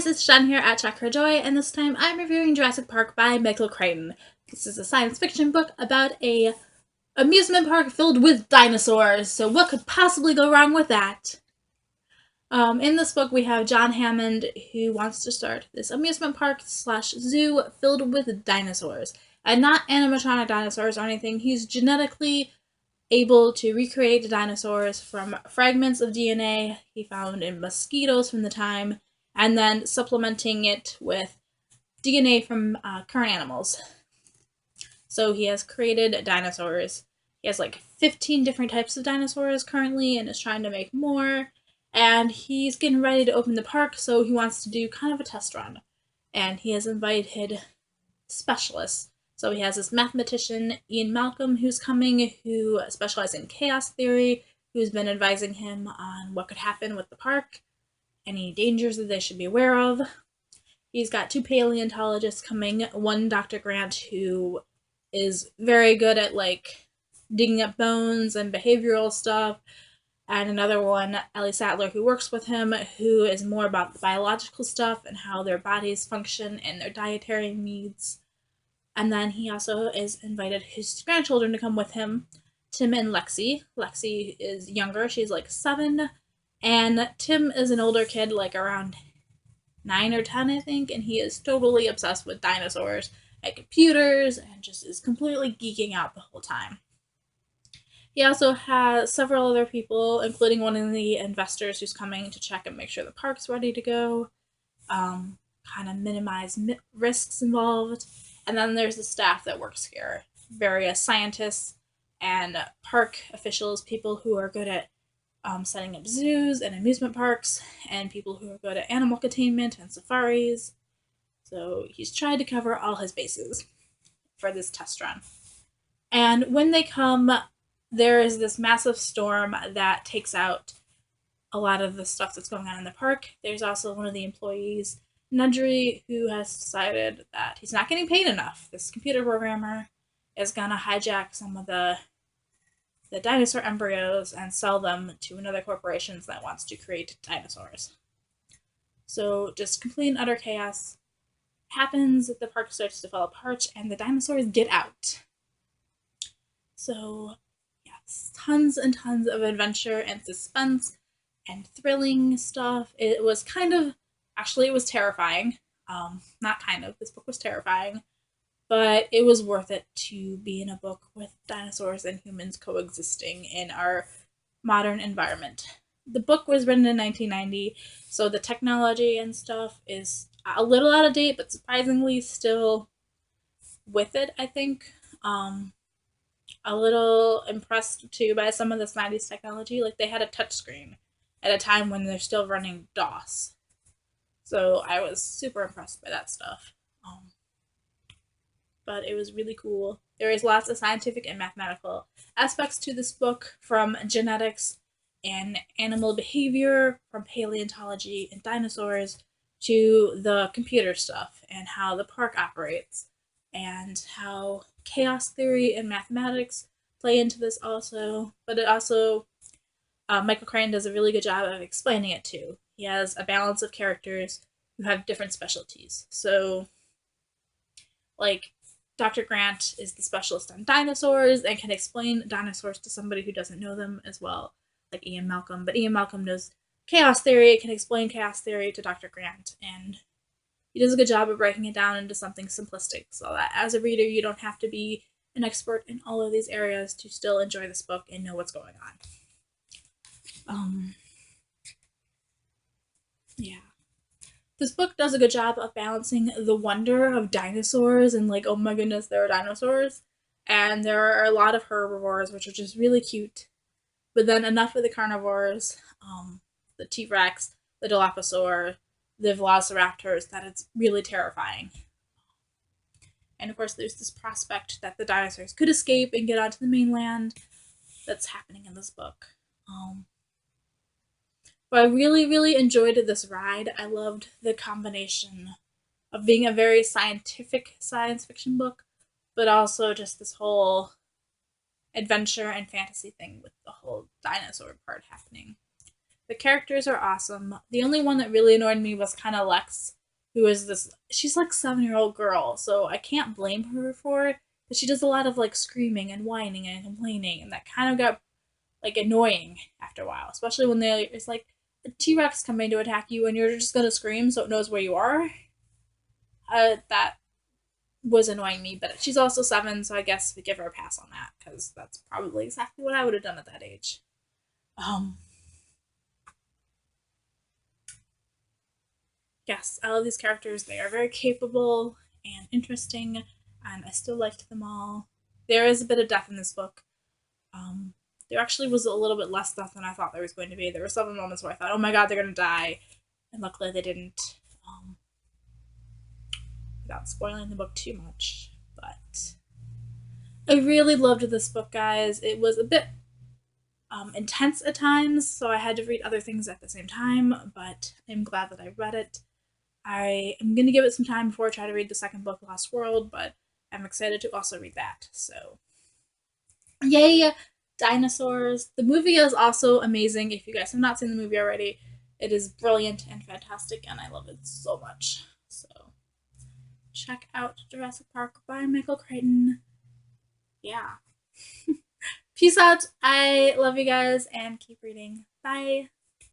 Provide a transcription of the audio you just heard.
guys, it's Jen here at Check Her Joy, and this time I'm reviewing Jurassic Park by Michael Crichton. This is a science fiction book about a amusement park filled with dinosaurs, so what could possibly go wrong with that? In this book, we have John Hammond, who wants to start this amusement park slash zoo filled with dinosaurs. And not animatronic dinosaurs or anything, he's genetically able to recreate the dinosaurs from fragments of DNA he found in mosquitoes from the time, and then supplementing it with DNA from current animals. So he has created dinosaurs. He has like 15 different types of dinosaurs currently and is trying to make more. And he's getting ready to open the park, so he wants to do kind of a test run. And he has invited specialists. So he has this mathematician, Ian Malcolm, who's coming, who specializes in chaos theory, who's been advising him on what could happen with the park, any dangers that they should be aware of. He's got two paleontologists coming, one Dr. Grant, who is very good at like digging up bones and behavioral stuff, and another one, Ellie Sattler, who works with him, who is more about the biological stuff and how their bodies function and their dietary needs. And then he also is invited his grandchildren to come with him, Tim and Lexi. Lexi is younger, she's like 7, and Tim is an older kid, like around 9 or 10, I think, and he is totally obsessed with dinosaurs and computers and just is completely geeking out the whole time. He also has several other people, including one of the investors who's coming to check and make sure the park's ready to go, kind of minimize risks involved. And then there's the staff that works here, various scientists and park officials, people who are good at setting up zoos and amusement parks, and people who are good at animal containment and safaris. So he's tried to cover all his bases for this test run. And when they come, there is this massive storm that takes out a lot of the stuff that's going on in the park. There's also one of the employees, Nedry, who has decided that he's not getting paid enough. This computer programmer is gonna hijack some of the dinosaur embryos and sell them to another corporation that wants to create dinosaurs. So just complete and utter chaos happens, the park starts to fall apart, and the dinosaurs get out. So yes, tons and tons of adventure and suspense and thrilling stuff. It was kind of, actually it was terrifying. Not kind of, this book was terrifying, but it was worth it to be in a book with dinosaurs and humans coexisting in our modern environment. The book was written in 1990, so the technology and stuff is a little out of date, but surprisingly still with it, I think. A little impressed too by some of this 90s technology. Like they had a touchscreen at a time when they're still running DOS. So I was super impressed by that stuff. But it was really cool. There is lots of scientific and mathematical aspects to this book, from genetics and animal behavior, from paleontology and dinosaurs, to the computer stuff and how the park operates, and how chaos theory and mathematics play into this also. But it also, Michael Crichton does a really good job of explaining it too. He has a balance of characters who have different specialties. So, like, Dr. Grant is the specialist on dinosaurs and can explain dinosaurs to somebody who doesn't know them as well, like Ian Malcolm. But Ian Malcolm knows chaos theory, can explain chaos theory to Dr. Grant, and he does a good job of breaking it down into something simplistic so that as a reader you don't have to be an expert in all of these areas to still enjoy this book and know what's going on. Yeah. This book does a good job of balancing the wonder of dinosaurs and like, oh my goodness, there are dinosaurs. And there are a lot of herbivores, which are just really cute. But then enough of the carnivores, the T-Rex, the Dilophosaur, the Velociraptors, that it's really terrifying. And of course, there's this prospect that the dinosaurs could escape and get onto the mainland that's happening in this book. But I really, really enjoyed this ride. I loved the combination of being a very scientific science fiction book, but also just this whole adventure and fantasy thing with the whole dinosaur part happening. The characters are awesome. The only one that really annoyed me was kind of Lex, who is this. She's like 7-year-old girl, so I can't blame her for it. But she does a lot of like screaming and whining and complaining, and that kind of got like annoying after a while, especially when it's like a T-Rex coming to attack you and you're just gonna scream so it knows where you are. That was annoying me, but she's also 7, so I guess we give her a pass on that because that's probably exactly what I would have done at that age. Um, yes, I love these characters. They are very capable and interesting, and I still liked them all. There is a bit of death in this book. Um, there actually was a little bit less death than I thought there was going to be. There were several moments where I thought, oh my god, they're going to die, and luckily they didn't. Without spoiling the book too much, but I really loved this book, guys. It was a bit intense at times, so I had to read other things at the same time, but I'm glad that I read it. I am going to give it some time before I try to read the second book, Lost World, but I'm excited to also read that. So, yay, dinosaurs. The movie is also amazing. If you guys have not seen the movie already, it is brilliant and fantastic, and I love it so much. So, check out Jurassic Park by Michael Crichton. Yeah. Peace out. I love you guys and keep reading. Bye.